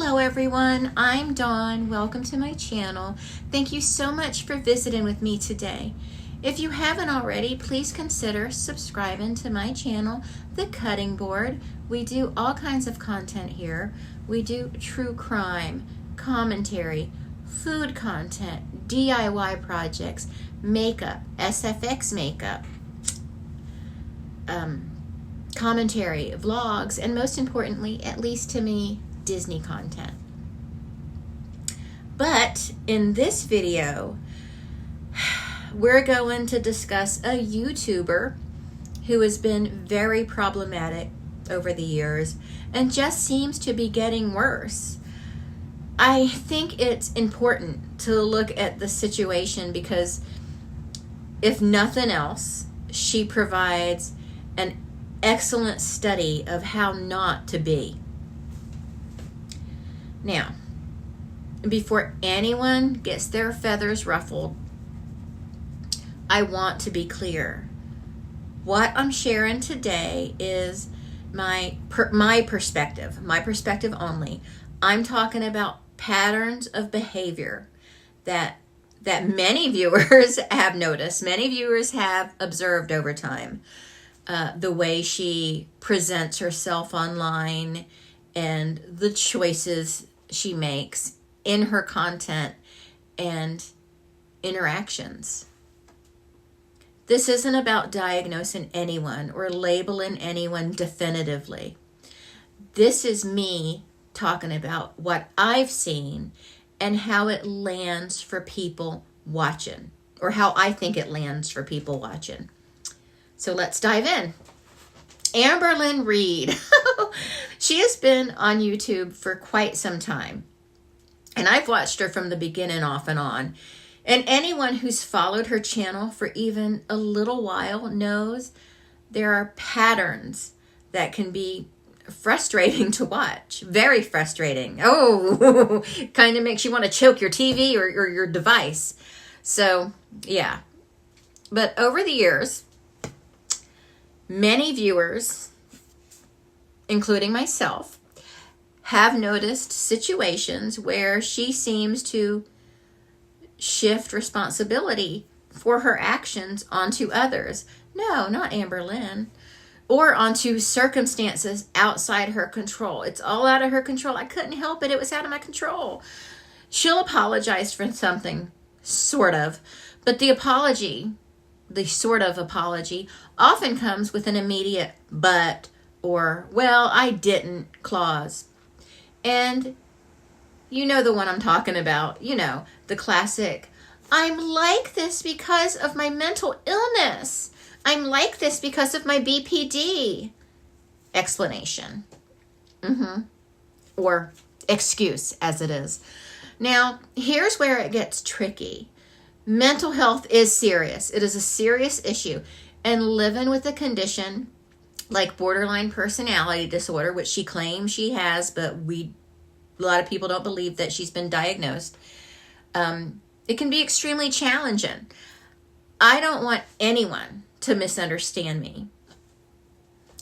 Hello everyone, I'm Dawn. Welcome to my channel. Thank you so much for visiting with me today. If you haven't already, please consider subscribing to my channel, The Cutting Board. We do all kinds of content here. We do true crime, commentary, food content, DIY projects, makeup, SFX makeup, commentary, vlogs, and most importantly, at least to me, Disney content. But in this video, we're going to discuss a YouTuber who has been very problematic over the years and just seems to be getting worse. I think it's important to look at the situation because if nothing else, she provides an excellent study of how not to be. Now, before anyone gets their feathers ruffled, I want to be clear. What I'm sharing today is my perspective only. I'm talking about patterns of behavior that many viewers have noticed, many viewers have observed over time. The way she presents herself online and the choices she makes in her content and interactions. This isn't about diagnosing anyone or labeling anyone definitively. This is me talking about what I've seen and how it lands for people watching, or how I think it lands for people watching. So let's dive in. Amberlynn Reid. She has been on YouTube for quite some time. And I've watched her from the beginning off and on. And anyone who's followed her channel for even a little while knows there are patterns that can be frustrating to watch. Very frustrating. Oh, kind of makes you want to choke your TV or your device. So, yeah. But over the years, many viewers, including myself, have noticed situations where she seems to shift responsibility for her actions onto others. No, not Amberlynn. Or onto circumstances outside her control. It's all out of her control. I couldn't help it. It was out of my control. She'll apologize for something, sort of. But the apology, the sort of apology, often comes with an immediate but or, well, I didn't clause. And you know the one I'm talking about, you know, the classic, I'm like this because of my mental illness. I'm like this because of my BPD explanation. Or excuse, as it is. Now, here's where it gets tricky. Mental health is serious. It is a serious issue. And living with a condition like borderline personality disorder, which she claims she has, but a lot of people don't believe that she's been diagnosed. It can be extremely challenging. I don't want anyone to misunderstand me.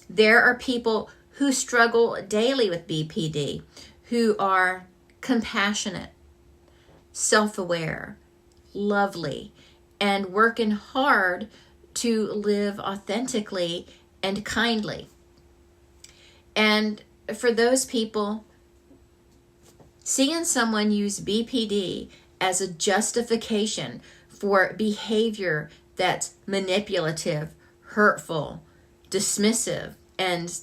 There are people who struggle daily with BPD, who are compassionate, self-aware, lovely, and working hard to live authentically and kindly. And for those people, seeing someone use BPD as a justification for behavior that's manipulative, hurtful, dismissive, and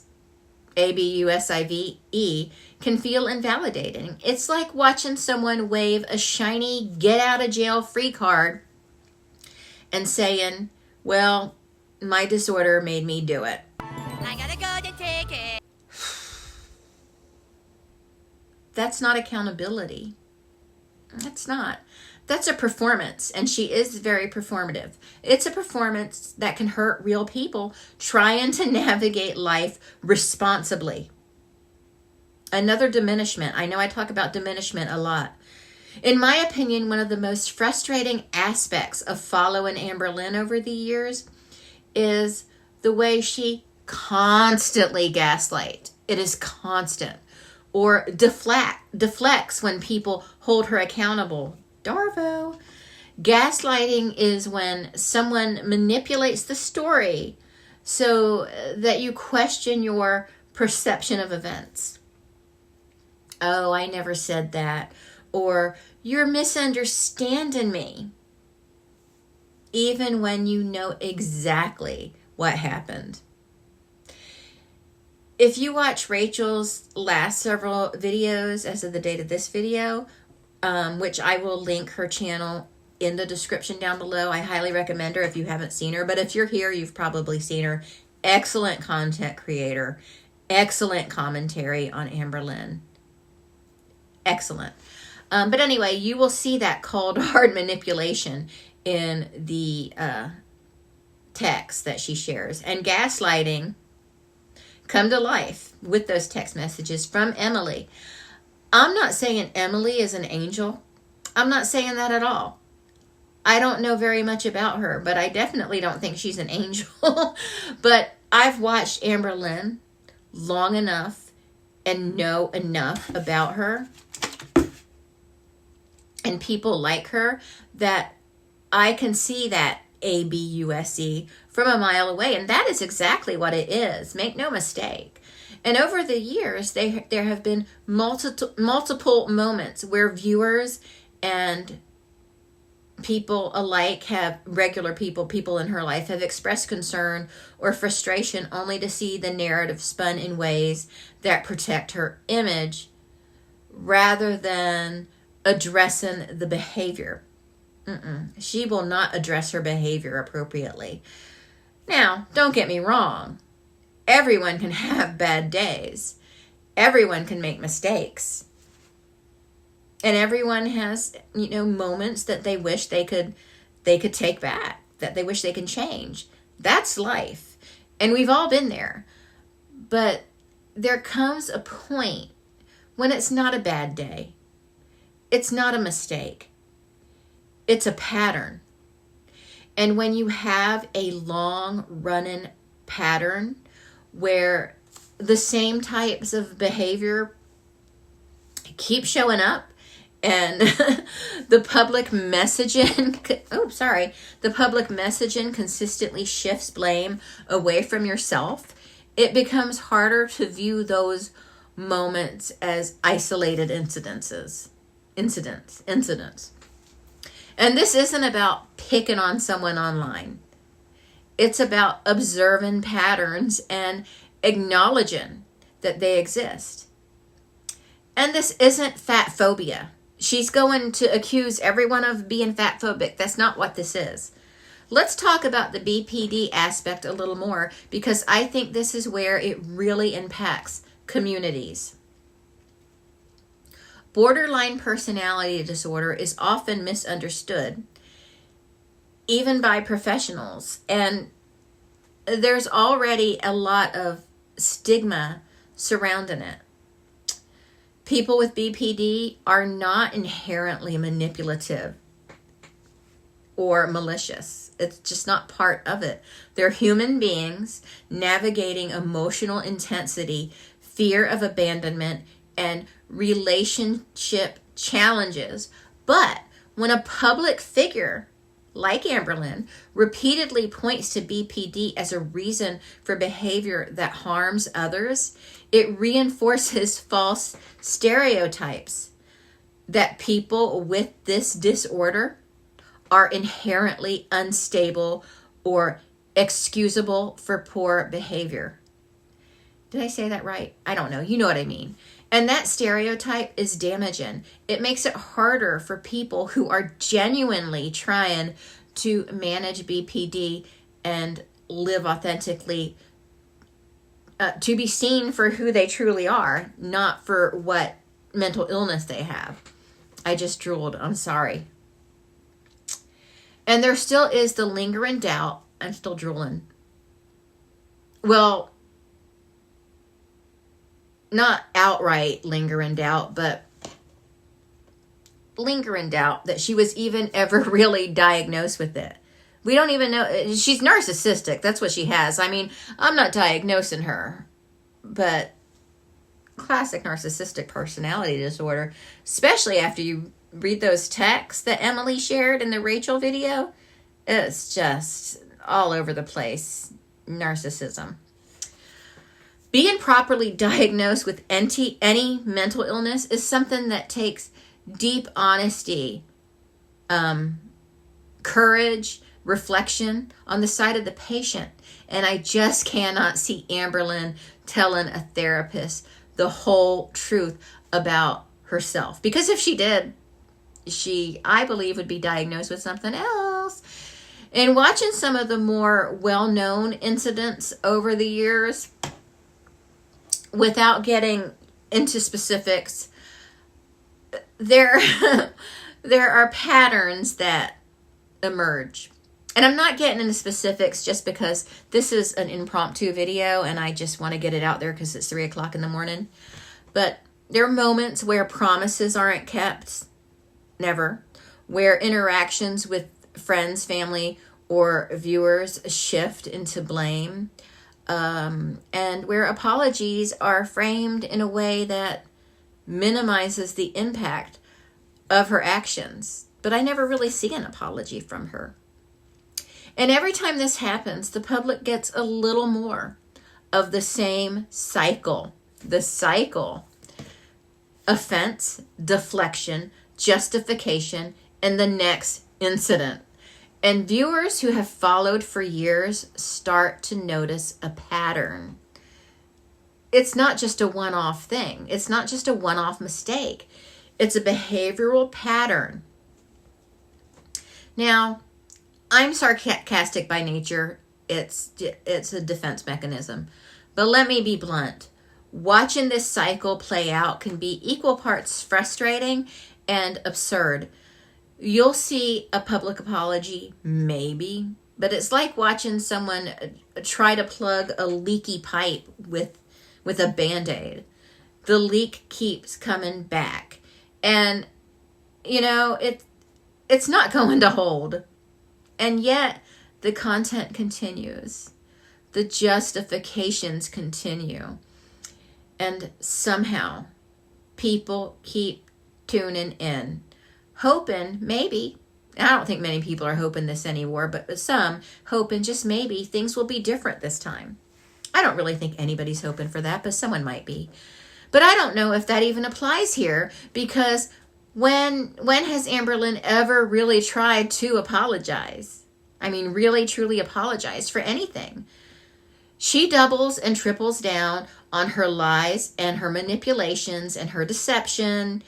ABUSIVE can feel invalidating. It's like watching someone wave a shiny get-out-of-jail-free card and saying, well, my disorder made me do it. I gotta go to take it. That's not accountability. That's not. That's a performance, and she is very performative. It's a performance that can hurt real people trying to navigate life responsibly. Another diminishment. I know I talk about diminishment a lot. In my opinion, one of the most frustrating aspects of following Amberlynn over the years is the way she constantly gaslights. It is constant. or deflects when people hold her accountable. Darvo. Gaslighting is when someone manipulates the story so that you question your perception of events. Oh, I never said that. Or you're misunderstanding me. Even when you know exactly what happened. If you watch Rachel's last several videos as of the date of this video, which I will link her channel in the description down below. I highly recommend her if you haven't seen her. But if you're here, you've probably seen her. Excellent content creator. Excellent commentary on Amberlynn. Excellent. But anyway, you will see that cold hard manipulation in the text that she shares. And gaslighting come to life with those text messages from Emily. I'm not saying Emily is an angel. I'm not saying that at all. I don't know very much about her, but I definitely don't think she's an angel. But I've watched Amberlynn long enough and know enough about her and people like her that I can see that ABUSE from a mile away. And that is exactly what it is. Make no mistake. And over the years, there have been multiple moments where viewers and people alike have, regular people in her life, have expressed concern or frustration only to see the narrative spun in ways that protect her image rather than addressing the behavior. She will not address her behavior appropriately. Now, don't get me wrong. Everyone can have bad days. Everyone can make mistakes. And everyone has, moments that they wish they could take back, that they wish they can change. That's life. And we've all been there. But there comes a point when it's not a bad day. It's not a mistake. It's a pattern. And when you have a long running pattern where the same types of behavior keep showing up, and the public messaging consistently shifts blame away from yourself, it becomes harder to view those moments as isolated incidents. And this isn't about picking on someone online. It's about observing patterns and acknowledging that they exist. And this isn't fat phobia. She's going to accuse everyone of being fat phobic. That's not what this is. Let's talk about the BPD aspect a little more, because I think this is where it really impacts communities. Borderline personality disorder is often misunderstood, even by professionals. And there's already a lot of stigma surrounding it. People with BPD are not inherently manipulative or malicious. It's just not part of it. They're human beings navigating emotional intensity, fear of abandonment, and relationship challenges. But when a public figure like Amberlynn repeatedly points to BPD as a reason for behavior that harms others, it reinforces false stereotypes that people with this disorder are inherently unstable or excusable for poor behavior. Did I say that right? I don't know. You know what I mean. And that stereotype is damaging. It makes it harder for people who are genuinely trying to manage BPD and live authentically, to be seen for who they truly are, not for what mental illness they have. I just drooled. I'm sorry. And there still is the lingering doubt. I'm still drooling. Well, not outright lingering doubt, but lingering doubt that she was even ever really diagnosed with it. We don't even know. She's narcissistic. That's what she has. I mean, I'm not diagnosing her, but classic narcissistic personality disorder, especially after you read those texts that Emily shared in the Rachel video. It's just all over the place. Narcissism. Being properly diagnosed with any mental illness is something that takes deep honesty, courage, reflection on the side of the patient. And I just cannot see Amberlynn telling a therapist the whole truth about herself. Because if she did, she, I believe, would be diagnosed with something else. And watching some of the more well-known incidents over the years, without getting into specifics, there are patterns that emerge. And I'm not getting into specifics just because this is an impromptu video and I just want to get it out there because it's 3 o'clock in the morning. But there are moments where promises aren't kept, never, where interactions with friends, family, or viewers shift into blame, and where apologies are framed in a way that minimizes the impact of her actions. But I never really see an apology from her. And every time this happens, the public gets a little more of the same cycle. The cycle. Offense, deflection, justification, and the next incident. And viewers who have followed for years start to notice a pattern. It's not just a one-off thing. It's not just a one-off mistake. It's a behavioral pattern. Now, I'm sarcastic by nature. It's a defense mechanism. But let me be blunt. Watching this cycle play out can be equal parts frustrating and absurd. You'll see a public apology, maybe, but it's like watching someone try to plug a leaky pipe with a Band-Aid. The leak keeps coming back. And, you know, it's not going to hold. And yet, the content continues. The justifications continue. And somehow, people keep tuning in. Hoping, maybe, I don't think many people are hoping this anymore, but some hoping just maybe things will be different this time. I don't really think anybody's hoping for that, but someone might be. But I don't know if that even applies here, because when has Amberlynn ever really tried to apologize? I mean, really, truly apologize for anything. She doubles and triples down on her lies and her manipulations and her deception,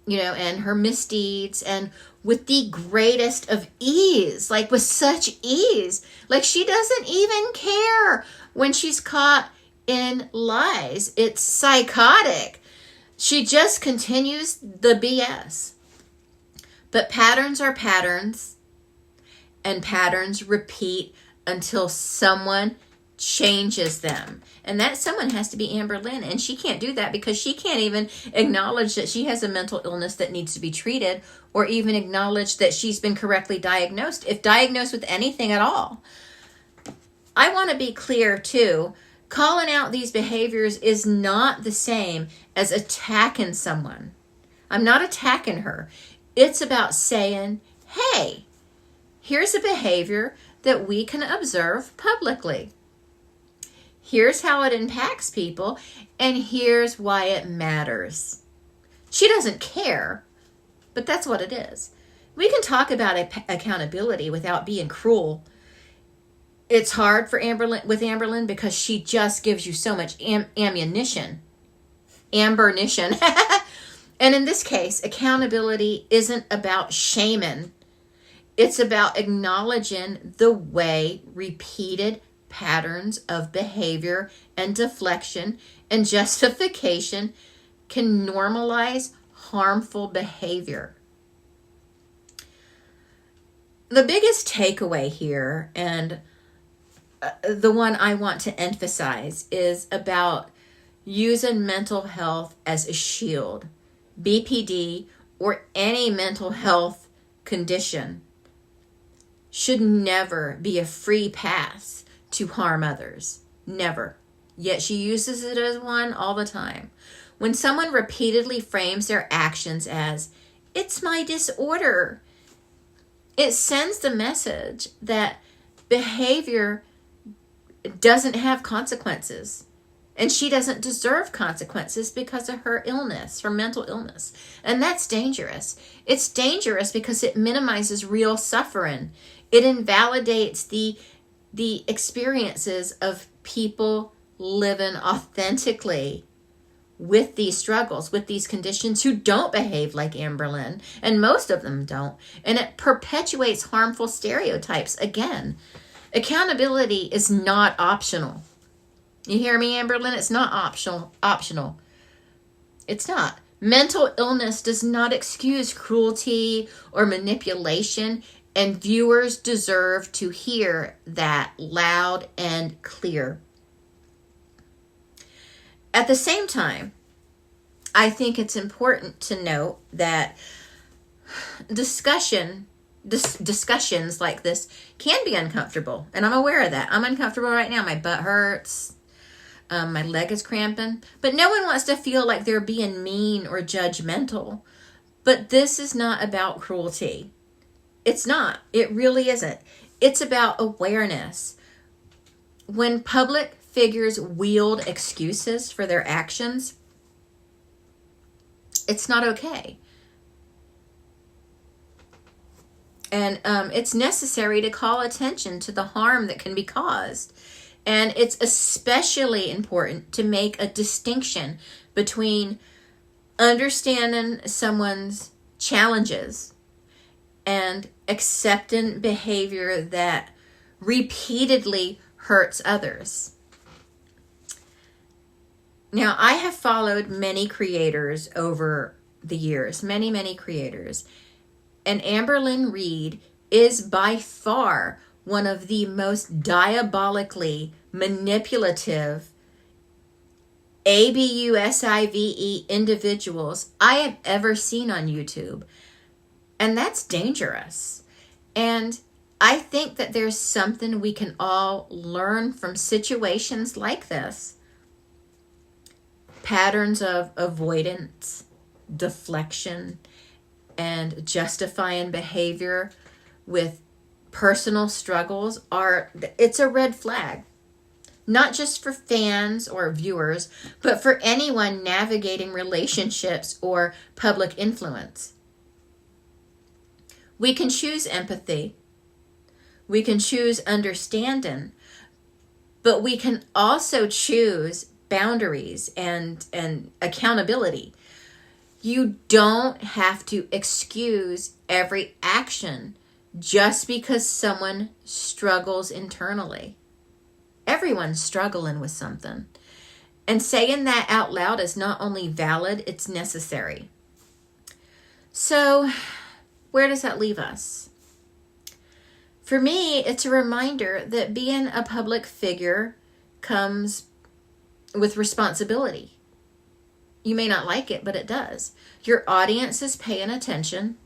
you know, and her misdeeds, and with the greatest of ease, like with such ease. Like she doesn't even care when she's caught in lies. It's psychotic. She just continues the BS. But patterns are patterns, and patterns repeat until someone changes them. And that someone has to be Amberlynn, and she can't do that because she can't even acknowledge that she has a mental illness that needs to be treated, or even acknowledge that she's been correctly diagnosed, if diagnosed with anything at all. I want to be clear too, calling out these behaviors is not the same as attacking someone. I'm not attacking her. It's about saying, hey, here's a behavior that we can observe publicly. Here's how it impacts people, and here's why it matters. She doesn't care, but that's what it is. We can talk about accountability without being cruel. It's hard for Amberlynn because she just gives you so much ammunition. Ambernition. And in this case, accountability isn't about shaming. It's about acknowledging the way repeated patterns of behavior and deflection and justification can normalize harmful behavior. The biggest takeaway here, and the one I want to emphasize, is about using mental health as a shield. BPD or any mental health condition should never be a free pass to harm others. Never. yet she uses it as one all the time. When someone repeatedly frames their actions as, "It's my disorder," it sends the message that behavior doesn't have consequences. And she doesn't deserve consequences because of her illness, her mental illness. And that's dangerous. It's dangerous because it minimizes real suffering. It invalidates the experiences of people living authentically with these struggles, with these conditions, who don't behave like Amberlynn, and most of them don't. And it perpetuates harmful stereotypes again. Accountability is not optional. You hear me, Amberlynn? It's not optional. It's not. Mental illness does not excuse cruelty or manipulation, and viewers deserve to hear that loud and clear. At the same time, I think it's important to note that discussions like this can be uncomfortable, and I'm aware of that. I'm uncomfortable right now. My butt hurts. My leg is cramping. But no one wants to feel like they're being mean or judgmental. But this is not about cruelty. It's not. It really isn't. It's about awareness. When public figures wield excuses for their actions, it's not okay. And it's necessary to call attention to the harm that can be caused. And it's especially important to make a distinction between understanding someone's challenges and accepting behavior that repeatedly hurts others. Now, I have followed many creators over the years, many creators. And Amberlynn Reid is by far one of the most diabolically manipulative ABUSIVE individuals I have ever seen on YouTube. And that's dangerous. And I think that there's something we can all learn from situations like this. Patterns of avoidance, deflection, and justifying behavior with personal struggles it's a red flag. Not just for fans or viewers, but for anyone navigating relationships or public influence. We can choose empathy. We can choose understanding, but we can also choose boundaries and accountability. You don't have to excuse every action just because someone struggles internally. Everyone's struggling with something. And saying that out loud is not only valid, it's necessary. So, where does that leave us? For me, it's a reminder that being a public figure comes with responsibility. You may not like it, but it does. Your audience is paying attention.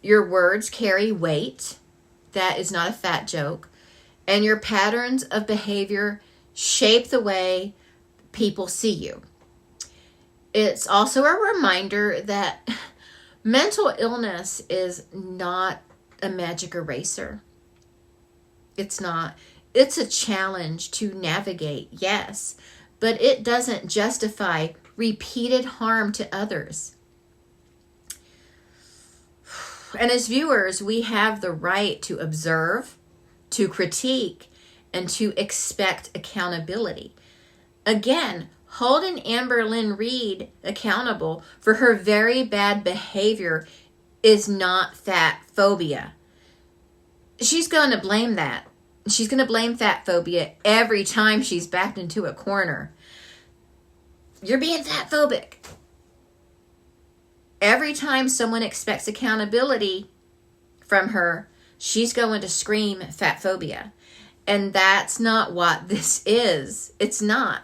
Your words carry weight. That is not a fat joke. And your patterns of behavior shape the way people see you. It's also a reminder that mental illness is not a magic eraser. It's not. It's a challenge to navigate, yes, but it doesn't justify repeated harm to others. And as viewers, we have the right to observe, to critique, and to expect accountability. Again, holding Amberlynn Reid accountable for her very bad behavior is not fat phobia. She's going to blame that. She's going to blame fat phobia every time she's backed into a corner. You're being fat phobic. Every time someone expects accountability from her, she's going to scream fat phobia. And that's not what this is. It's not.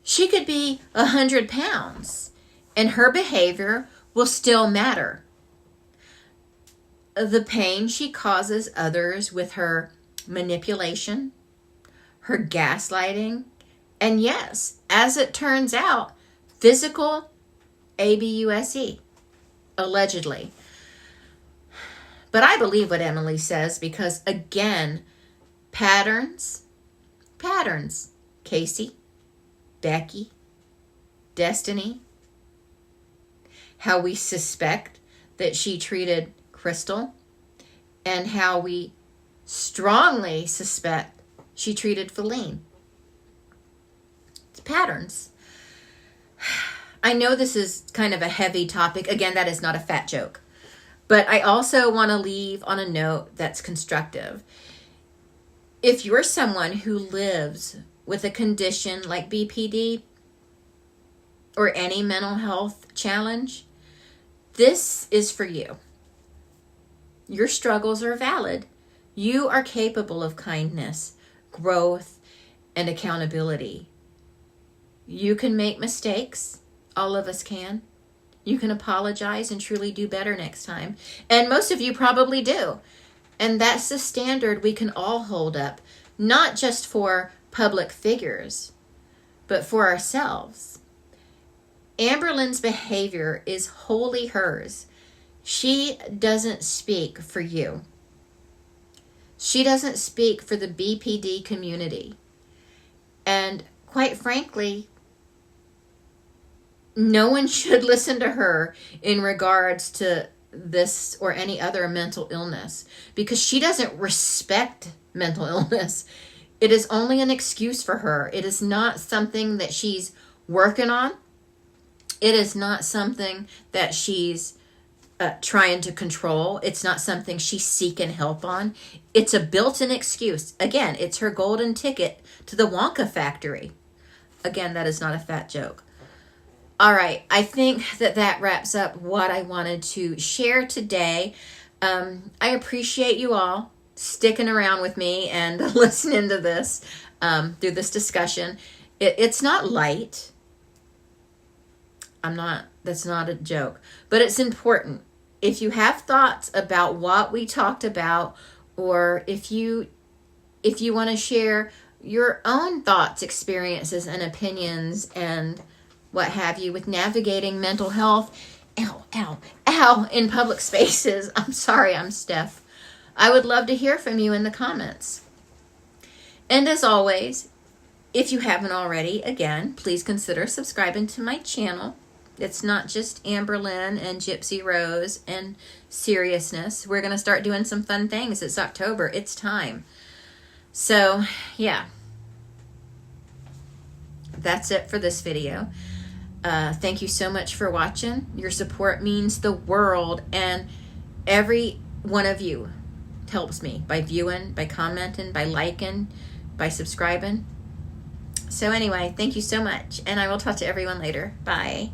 She could be 100 pounds and her behavior will still matter. The pain she causes others with her manipulation, her gaslighting, And yes, as it turns out, physical abuse, allegedly. But I believe what Emily says because, again, patterns. Casey, Becky, Destiny, how we suspect that she treated Crystal, and how we strongly suspect she treated Feline. It's patterns. I know this is kind of a heavy topic. Again, that is not a fat joke. But I also want to leave on a note that's constructive. If you're someone who lives with a condition like BPD or any mental health challenge, this is for you. Your struggles are valid. You are capable of kindness, growth, and accountability. You can make mistakes. All of us can. You can apologize and truly do better next time. And most of you probably do. And that's the standard we can all hold up, not just for public figures, but for ourselves. Amberlynn's behavior is wholly hers. She doesn't speak for you. She doesn't speak for the BPD community. And quite frankly, no one should listen to her in regards to this or any other mental illness, because she doesn't respect mental illness. It is only an excuse for her. It is not something that she's working on. It is not something that she's trying to control. It's not something she's seeking help on. It's a built-in excuse. Again, it's her golden ticket to the Wonka factory. Again, that is not a fat joke. All right, I think that wraps up what I wanted to share today. I appreciate you all sticking around with me and listening to this through this discussion. It's not light. That's not a joke, but it's important. If you have thoughts about what we talked about, or if you want to share your own thoughts, experiences, and opinions, and what have you with navigating mental health, in public spaces. I'm sorry, I'm Steph. I would love to hear from you in the comments. And as always, if you haven't already, again, please consider subscribing to my channel. It's not just Amberlynn and Gypsy Rose and seriousness. We're going to start doing some fun things. It's October. It's time. So, yeah. That's it for this video. Thank you so much for watching. Your support means the world, and every one of you helps me by viewing, by commenting, by liking, by subscribing. So anyway, thank you so much, and I will talk to everyone later. Bye.